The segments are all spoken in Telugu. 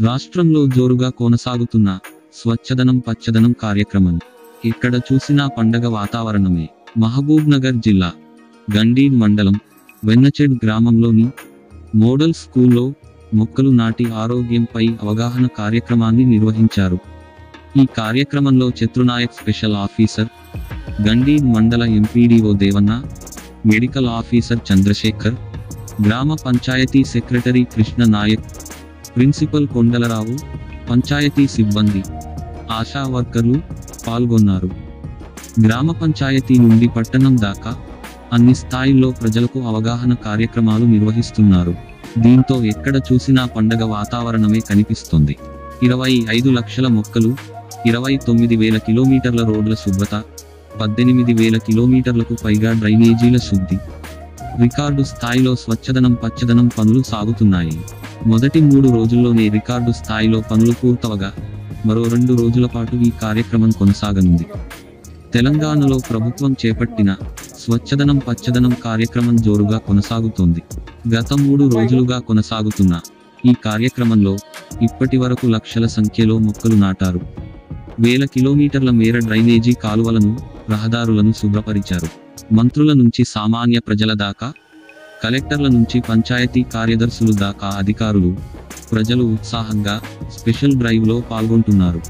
రాష్ట్రంలో జోరుగా కొనసాగుతున్న స్వచ్ఛదనం పచ్చదనం కార్యక్రమం ఎక్కడ చూసినా పండగ వాతావరణమే. మహబూబ్ నగర్ జిల్లా గండీడ్ మండలం వెన్నచెడ్ గ్రామంలోని మోడల్ స్కూల్లో మొక్కలు నాటి ఆరోగ్యంపై అవగాహన కార్యక్రమాన్ని నిర్వహించారు. ఈ కార్యక్రమంలో చత్రునాయక్ స్పెషల్ ఆఫీసర్, గండీడ్ మండల MPDO Devanna, medical officer Chandrashekar, గ్రామ పంచాయతీ సెక్రటరీ కృష్ణ నాయక్, ప్రిన్సిపల్ కొండలరావు, పంచాయతీ సిబ్బంది, ఆశా వర్కర్లు పాల్గొన్నారు. గ్రామ పంచాయతీ నుండి పట్టణం దాకా అన్ని స్థాయిల్లో ప్రజలకు అవగాహన కార్యక్రమాలు నిర్వహిస్తున్నారు. దీంతో ఎక్కడ చూసినా పండగ వాతావరణమే కనిపిస్తోంది. 25 లక్షల మొక్కలు, 29,000 కిలోమీటర్ల రోడ్ల శుభ్రత, 18,000 కిలోమీటర్లకు పైగా డ్రైనేజీల శుద్ధి, రికార్డు స్థాయిలో స్వచ్ఛదనం పచ్చదనం పనులు సాగుతున్నాయి. మొదటి 3 రోజుల్లోనే రికార్డు స్థాయిలో పనులు పూర్తవగా మరో 2 రోజుల పాటు ఈ కార్యక్రమం కొనసాగనుంది. తెలంగాణలో ప్రభుత్వం చేపట్టిన స్వచ్ఛదనం పచ్చదనం కార్యక్రమం జోరుగా కొనసాగుతోంది. గత 3 రోజులుగా కొనసాగుతున్న ఈ కార్యక్రమంలో ఇప్పటి వరకు లక్షల సంఖ్యలో మొక్కలు నాటారు. 1000 కిలోమీటర్ల మేర డ్రైనేజీ కాలువలను, రహదారులను శుభ్రపరిచారు. మంత్రుల నుంచి సామాన్య ప్రజల దాకా, కలెక్టర్ల నుంచి పంచాయతీ కార్యదర్శులు దాకా అధికారులు, ప్రజలు ఉత్సాహంగా స్పెషల్ డ్రైవ్లో పాల్గొంటున్నారు.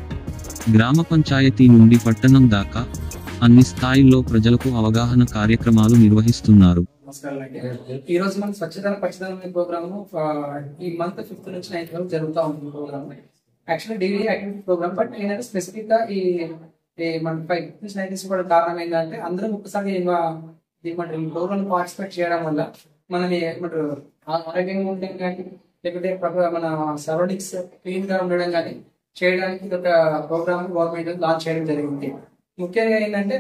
గ్రామ పంచాయతీ నుండి పట్టణం దాకా అన్ని స్థాయిల్లో ప్రజలకు అవగాహన కార్యక్రమాలు నిర్వహిస్తున్నారు. ఈ రోజు మనం స్వచ్ఛదనం పచ్చదనం ప్రోగ్రామ్ ఈ మంత్ 5th నుంచి 9th వరకు జరుగుతూ ఉంటుంది programme. Actually daily activity programme, but ఏంటంటే స్పెసిఫిక్ గా ఈ మన 5th నుంచి 9th కూడా కారణం ఏంటంటే అందరం ఒక్కసారి ఈ ప్రోగ్రామ్ పార్టిసిపేట్ చేయడం వల్ల మనని ఆరోగ్యంగా ఉండడం కానీ, లేకపోతే మన సరౌండింగ్స్ క్లీన్ గా ఉండడం కానీ చేయడానికి ఒక ప్రోగ్రామ్ గవర్నమెంట్ లాంచ్ చేయడం జరిగింది. ముఖ్యంగా ఏంటంటే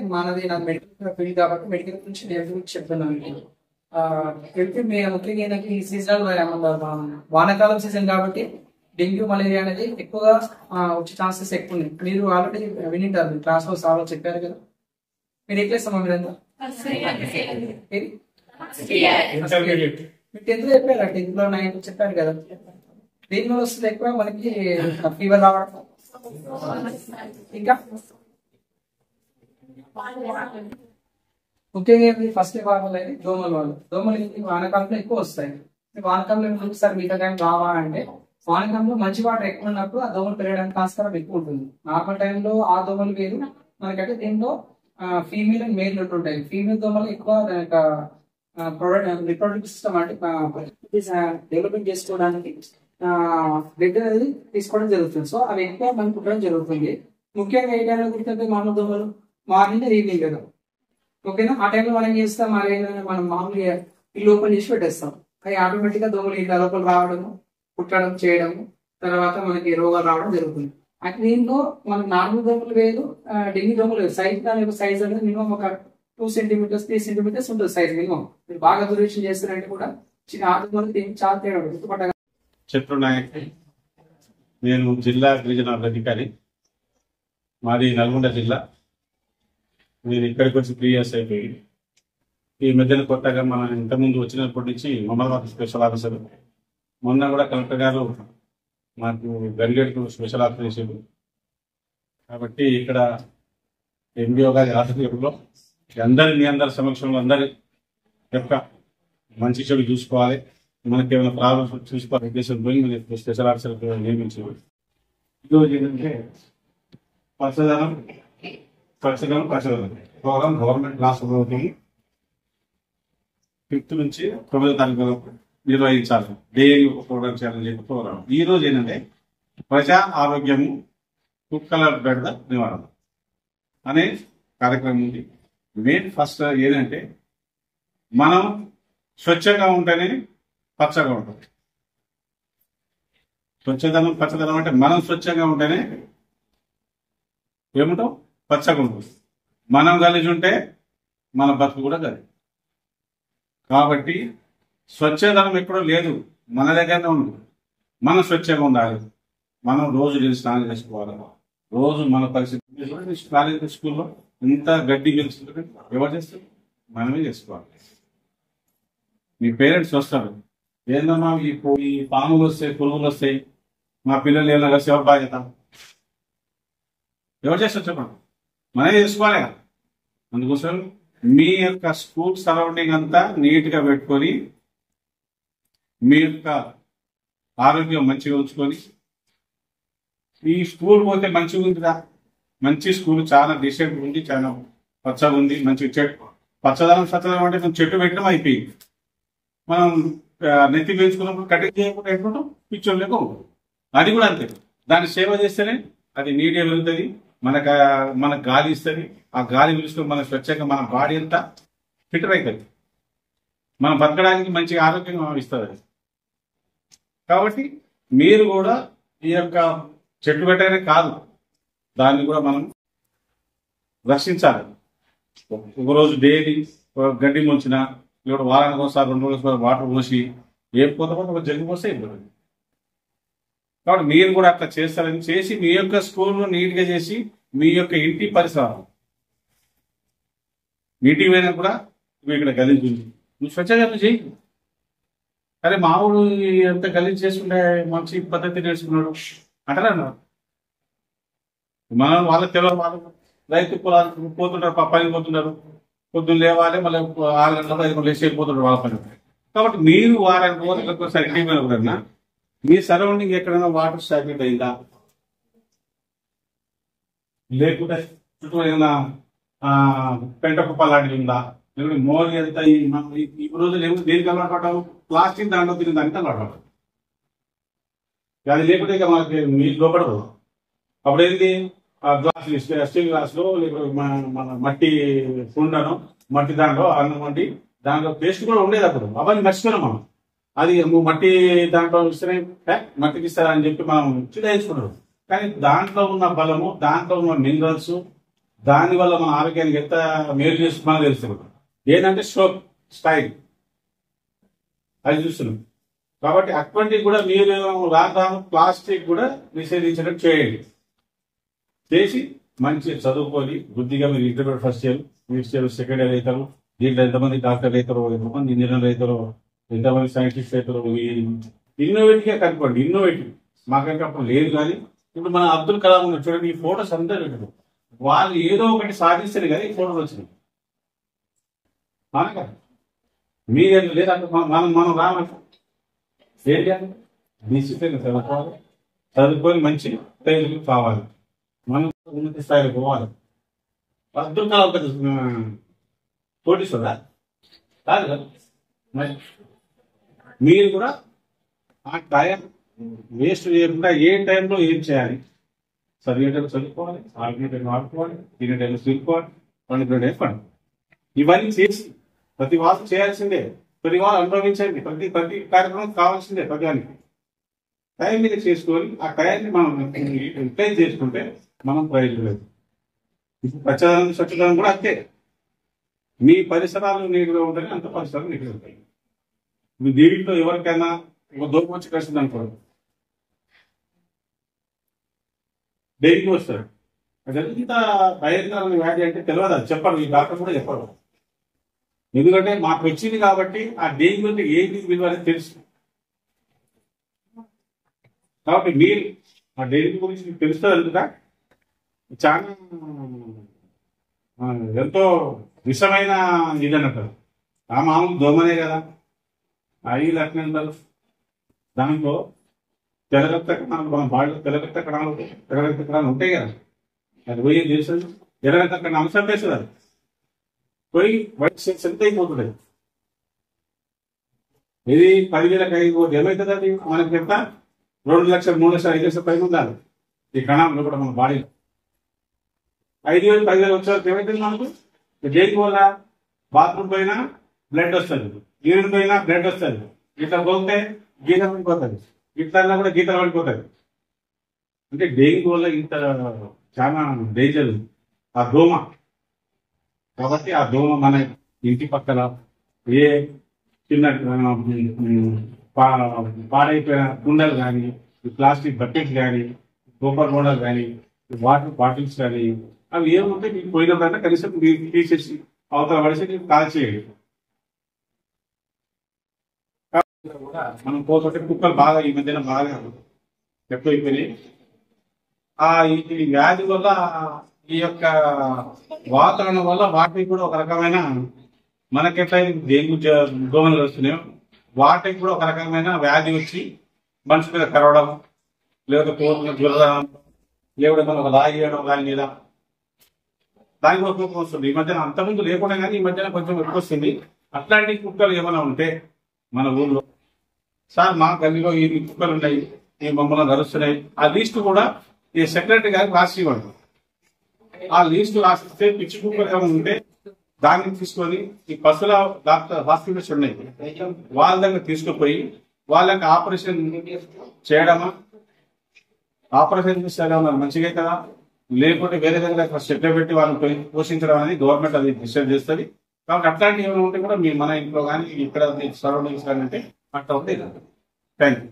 నాకు మెడికల్ ఫీల్డ్ కాబట్టి మెడికల్ గురించి నేను గురించి చెప్తున్నాను. ముఖ్యంగా ఏంటంటే ఈ సీజనల్ వానాకాలం సీజన్ కాబట్టి డెంగ్యూ మలేరియా అనేది ఎక్కువగా వచ్చే ఛాన్సెస్ ఎక్కువ ఉన్నాయి. మీరు ఆల్రెడీ వినింటారు, క్లాస్ లో సార్ చెప్పారు కదా. మీరు ఏ క్లాస్ అమ్మా? మీరంతా మీరు 10th లో చెప్పారు, 10th లో 9th చెప్పారు కదా. దీనివల్ల వస్తుంది ఎక్కువ మనకి ఫీవర్ రావడం, ఇంకా ముఖ్యంగా ఫస్ట్ భాగంలో దోమలు వానకాలంలో ఎక్కువ వస్తాయి. వానకాలంలో సార్ మిగతా టైం రావా అంటే, వానకాలంలో మంచి వాటర్ ఎక్కువ ఉన్నప్పుడు ఆ దోమలు పెరగడానికి ఆస్కారం ఎక్కువ ఉంటుంది. నార్మల్ టైంలో ఆ దోమలు వేరు మనకంటే, దీంట్లో ఫీమేల్ అండ్ మేల్ ఉంటాయి. ఫీమేల్ దోమలు ఎక్కువ రిప్రొడక్టివ్ సిస్టమ్ అంటే డెవలప్మెంట్ చేసుకోవడానికి బ్లడ్ అనేది తీసుకోవడం జరుగుతుంది. సో అవి ఎక్కువ మనకు పుట్టడం జరుగుతుంది. ముఖ్యంగా ఏ టైంలో గుర్తుంటే మామూలు దోమలు మార్నింగ్ ఈవినింగ్ కదా, ఓకేనా? ఆ టైంలో మనం ఏం చేస్తాం, మనం మామూలుగా ఇల్లు ఓపెన్ చేసి పెట్టేస్తాం. అవి ఆటోమేటిక్ గా దోమలు ఇంటి లోపల రావడము, పుట్టడం చేయడము, తర్వాత మనకి రోగాలు రావడం జరుగుతుంది. అయితే దీంట్లో మనకు నార్మల్ దోమలు వేరు, డెంగ్యూ దోమలు వేరు. సైజ్ అనేది మినిమం ఒక 2 సెంటీమీటర్స్ 3 సెంటీమీటర్స్ ఉంటుంది సైజ్ మినిమం. మీరు బాగా దురేషన్ చేస్తారంటే కూడా చిన్న ఆటోమేటిక్ చాలా తేడా గుర్తుపట్ట. చత్రునాయక్, నేను జిల్లా గిరిజన అధికారి. మాది నల్గొండ జిల్లా. నేను ఇక్కడికి వచ్చి 3 years అయిపోయి, ఈ మధ్యన కొత్తగా మనం ఇంతకుముందు వచ్చినప్పటి నుంచి మమ్మల్ని స్పెషల్ ఆఫీసర్, మొన్న కూడా కలెక్టర్ గారు మాకు గరిగేడుకు స్పెషల్ ఆఫీసర్ చేసేది. కాబట్టి ఇక్కడ ఎంబీఓ గారి ఆధ్వర్యంలో మీ అందరి సమక్షంలో అందరి యొక్క మంచి చెడు చూసుకోవాలి, మనకి ఏమైనా ప్రాబ్లమ్స్ చూసుకోవాలి ఉద్దేశం పోయి మీరు స్పెషల్ ఆఫీసర్ నియమించారు. ఈరోజు ఏంటంటే పచ్చదనం ప్రోగ్రామ్ గవర్నమెంట్ క్లాస్ 5th నుంచి 9వ తారీఖు నిర్వహించాలి. డైలీ ఒక ప్రోగ్రామ్ చేయాలని చెప్పి ప్రోగ్రామ్. ఈ రోజు ఏంటంటే ప్రజా ఆరోగ్యము, కుక్కల బెడద నివారణ అనే కార్యక్రమం ఉంది. మెయిన్ ఫస్ట్ ఏంటంటే మనం స్వచ్ఛంగా ఉంటేనే పచ్చగా ఉంటుంది. స్వచ్ఛదనం పచ్చదనం అంటే మనం స్వచ్ఛంగా ఉంటేనే ఏమిటో పచ్చగా ఉంటుంది. మనం గలీజు ఉంటే మన బతుకు కూడా గలీజు. కాబట్టి స్వచ్ఛదనం ఎక్కడో లేదు, మన దగ్గరనే ఉంది. మనం స్వచ్ఛంగా ఉండాలి. మనం రోజు స్నానం చేసుకోవాలి. రోజు మన పరిస్థితి కాలేజ్ స్కూల్లో ఇంత గడ్డి గెలుస్తుంది, ఎవరు చేస్తారు? మనమే చేసుకోవాలి. మీ పేరెంట్స్ వస్తారు, ఏందమ్మా ఈ పాములు వస్తాయి, పురుగులు వస్తాయి, మా పిల్లలు ఏమైనా కలిసి ఎవరు బాధ్యత? ఎవరు చేస్తారు చెప్పండి? మనమే చేసుకోవాలి కదా. అందుకోసం మీ యొక్క స్కూల్ సరౌండింగ్ అంతా నీట్గా పెట్టుకొని మీ యొక్క ఆరోగ్యం మంచిగా ఉంచుకొని, ఈ స్కూల్ పోతే మంచిగా ఉందిరా, మంచి స్కూల్ చాలా డీసెంట్ ఉంది, చాలా పచ్చగా ఉంది, మంచి చెట్టు పచ్చదనం సచ్చదనం అంటే మనం చెట్టు పెట్టడం అయిపోయింది. మనం నెత్తి పెంచుకున్నప్పుడు కటింగ్ చేయకుండా ఎట్లుంటాం, పిచ్చోళ్ళు లేక ఉంటుంది. అది కూడా అంతే, దాన్ని సేవ చేస్తేనే అది నీట్గా వెళ్తుంది, మనకు గాలి ఇస్తుంది. ఆ గాలి పిలుచుకొని మన స్వచ్ఛంగా మన బాడీ అంతా ఫిటర్ అవుతుంది, మనం బతకడానికి మంచి ఆరోగ్యంగా ఇస్తుంది అది. కాబట్టి మీరు కూడా ఈ యొక్క చెట్టు పెట్టగానే కాదు, దాన్ని కూడా మనం రక్షించాలి. ఒకరోజు డైలీ గడ్డి ముంచిన, లేదా వారానికి ఒకసారి 2 రోజులు వాటర్ పోసి ఏ కొత్త ఒక జగ్గు పోస్తే అయిపోతుంది. కాబట్టి మీరు కూడా అట్లా చేస్తారని చేసి మీ యొక్క స్కూల్ను నీట్గా చేసి మీ యొక్క ఇంటి పరిసరాలు నీటికి పోయినా కూడా నువ్వు ఇక్కడ గలీజుంది, నువ్వు స్వచ్ఛంగా చేయి. అరే మామూలు ఎంత గలీజ్ చేసుకుంటే మంచి పద్ధతి నేర్చుకున్నాడు అంటారా? మనం వాళ్ళకి తెలియదు, వాళ్ళు రైతు పొలాలకు పోతుంటారు, పనికి పోతుంటారు, పొద్దున్న లేవాలి, మళ్ళీ 6 గంటలకు 5 గంటలు లేచి వెళ్ళిపోతుంటారు వాళ్ళ పని. కాబట్టి మీరు వారానికి ఒకసారి ఇంటికి పోయినా మీ సరౌండింగ్ ఎక్కడైనా వాటర్ స్టాగ్నెట్ అయిందా, లేకుంటే చుట్టూ ఏదైనా పెంట కుప్ప లాంటివి ఉందా, లేకుంటే మోరి ఎంత ఈ రోజులు ఏమో దేనికి అలవాటు పడ్డాము, ప్లాస్టిక్ దాంట్లో తిరిగి దానికి అలవాటు పడ్డాము. అది లేకుంటే ఇక మనకి మీరు లోపడదు. అప్పుడు ఏంటి, గ్లాసులు స్టీల్ గ్లాసులో లేకపోతే మన మట్టి కుండను, మట్టి దాంట్లో అన్నం వండి దాంట్లో పేస్ట్ కూడా ఉండేది. అప్పుడు అవన్నీ మర్చిపోయినాం మనం. అది మట్టి దాంట్లో ఇస్తేనే మట్టికి ఇస్తారా అని చెప్పి మనం చిడాయించుకున్నాం. కానీ దాంట్లో ఉన్న బలము, దాంట్లో ఉన్న మినరల్స్, దాని వల్ల మన ఆరోగ్యానికి ఎంత మేలు చేస్తుందో తెలుస్తుంది. ఏంటంటే స్ట్రోక్ స్టైల్ అది చూస్తున్నాం. కాబట్టి అటువంటివి కూడా మీరు రాను ప్లాస్టిక్ కూడా నిషేధించడం చేయండి. చేసి మంచి చదువుకొని బుద్ధిగా మీరు intermediate first year, next year second year అవుతారు. దీంట్లో ఎంతమంది డాక్టర్లు అవుతారో, ఎంతమంది ఇంజనీర్లు అవుతారో, ఎంతమంది సైంటిస్ట్ అవుతారో, ఇన్నోవేటివ్ గా కనుకోండి. ఇన్నోవేటివ్ మాకంటే అప్పుడు లేదు. కానీ ఇప్పుడు మన అబ్దుల్ కలాం ఉన్న చూడండి, ఈ ఫోటోస్ అంతా పెట్టారు. వాళ్ళు ఏదో ఒకటి సాధిస్తారు కదా ఈ ఫోటోలు వచ్చినాయి. అనగా మీరేం లేదు, మనం రామంట ఏంటి అంటే డిసిప్లిన్ చదువుకోవాలి, చదువుకొని మంచి తయారు కావాలి, మనం ఉన్నత స్థాయిలో పోవాలి. అబ్దుల్ కలాం కోటీశ్వరుడా కాదు కదా. మరి మీరు కూడా ఆ టైం వేస్ట్ చేయకుండా ఏ టైంలో ఏం చేయాలి, చదివే టైంలో చదువుకోవాలి, ఆడుకునే టైంలో ఆడుకోవాలి, తినే టైంలో తినుకోవాలి, పండుకునే టైం పండు. ఇవన్నీ చేసి ప్రతి వాళ్ళు చేయాల్సిందే, ప్రతి వాళ్ళు అనుభవించండి. ప్రతి కార్యక్రమం కావాల్సిందే. ప్రతిదానికి టైం మీద చేసుకొని ఆ టైంని మనం యూటిలైజ్ చేసుకుంటే మనం ప్రయోజనం లేదు. ఇప్పుడు పచ్చదనం స్వచ్ఛదనం కూడా అంతే. మీ పరిసరాలు నీటిగా ఉంటేనే అంత పరిసరాలు నీటిగా ఉంటాయి. మీ దీంట్లో ఎవరికైనా ఒక దోమ వచ్చి కలిసింది అనుకోండి, డైరీకి వస్తారు. అది ఎంత భయంకరమైన వ్యాధి అంటే తెలియదు, అది చెప్పరు, ఈ డాక్టర్ కూడా చెప్పరు. ఎందుకంటే మాకు వచ్చింది కాబట్టి ఆ డెంగ్యూ అంటే ఏంటి విలువ అనేది తెలుసు. కాబట్టి మీరు ఆ డెంగ్యూ గురించి మీకు తెలుస్తుంది కదా, చాలా ఎంతో విషమైన ఇది అన్నట్టు. ఆ మామూలు దోమనే కదా, అవి అట్నే ఉంటారు. దాంట్లో తెల్లరక్త కణాలు, మన బాడీలో తెల్లరక్త కణాలు ఉంటాయి కదా, అది పోయి ఏం చేస్తుంది, ఎర్రరక్త కణాలు చంపేస్తుంది. అది పోయి వైట్ సెల్స్ ఎంత అయిపోతుంది. ఇది 10,000కి 5 ఏమవుతుంది, అది మనకి ఎంత 2 లక్షలు 3 లక్షలు 5 లక్షల పైన ఉండాలి ఈ కణాలు కూడా మన బాడీలో. 5,000 10,000 వచ్చేసరికి ఏమవుతుంది మనకు, దేనికి వల్ల బాత్రూమ్ పోయినా బ్లడ్ వస్తుంది, యూరిన్ పోయినా బ్లడ్ వస్తుంది, ఇట్లా పోతే గీతలు పడిపోతుంది, ఇట్లా కూడా గీతలు పడిపోతుంది. అంటే డెంగ్యూ వల్ల ఇంత చాలా డేంజర్ ఆ దోమ. కాబట్టి ఆ దోమ మన ఇంటి పక్కన ఏ చిన్న పాడైపోయిన కుండలు కానీ, ప్లాస్టిక్ బకెట్స్ కానీ, కోపర్ గోడలు కానీ, వాటర్ బాటిల్స్ కానీ, అవి ఏముంటే మీకు పోయినప్పుడైనా కనీసం మీరు తీసేసి అవతల పడిసి మీరు కాల్ చేయండి. మనం పోతుంటే కుక్కలు బాగా ఈ మధ్యన బాగా ఎక్కువైపోయినాయి. ఈ వ్యాధి వల్ల ఈ యొక్క వాతావరణం వల్ల వాటికి కూడా ఒక రకమైన మనకెట్లా డెంగ్యూ దోమలు వస్తున్నాయో వాటికి కూడా ఒక రకమైన వ్యాధి వచ్చి మనిషి మీద కరవడం, లేదా కోరుకున్న జ్వరం, లేకపోతే మనం ఒక రాయి వేయడం దాని మీద, దానికి ఒక కుక్క వస్తుంది. ఈ మధ్యన అంతకుముందు లేకుండా కానీ ఈ మధ్యన కొంచెం ఎక్కువ వస్తుంది. అట్లాంటి కుక్కలు ఏమైనా ఉంటే మన ఊళ్ళో, సార్ మా గల్లీలో ఈ కుక్కలు ఉన్నాయి, ఈ మమ్మల్ని నడుస్తున్నాయి, ఆ లిస్టు కూడా ఈ సెక్రటరీ గారికి రాసి ఇవ్వండి. ఆ లిస్టు రాసిస్తే పిచ్చి కుక్కలు ఏమైనా ఉంటే దాన్ని తీసుకొని ఈ పశువుల డాక్టర్ హాస్పిటల్స్ ఉన్నాయి వాళ్ళ దగ్గర తీసుకుపోయి వాళ్ళకి ఆపరేషన్ చేయడమా, ఆపరేషన్ చేసేయడం మంచిగా కదా, లేకుంటే వేరే దగ్గర శ్రద్ధ పెట్టి వాళ్ళని పోషించడం అనేది గవర్నమెంట్ అది డిసైడ్ చేస్తుంది. కాబట్టి అట్లాంటివి ఏమైనా ఉంటే కూడా మన ఇంట్లో కానీ ఇక్కడ సరౌండింగ్స్ కానీ అంటే అట్లా ఉంది. Thank you.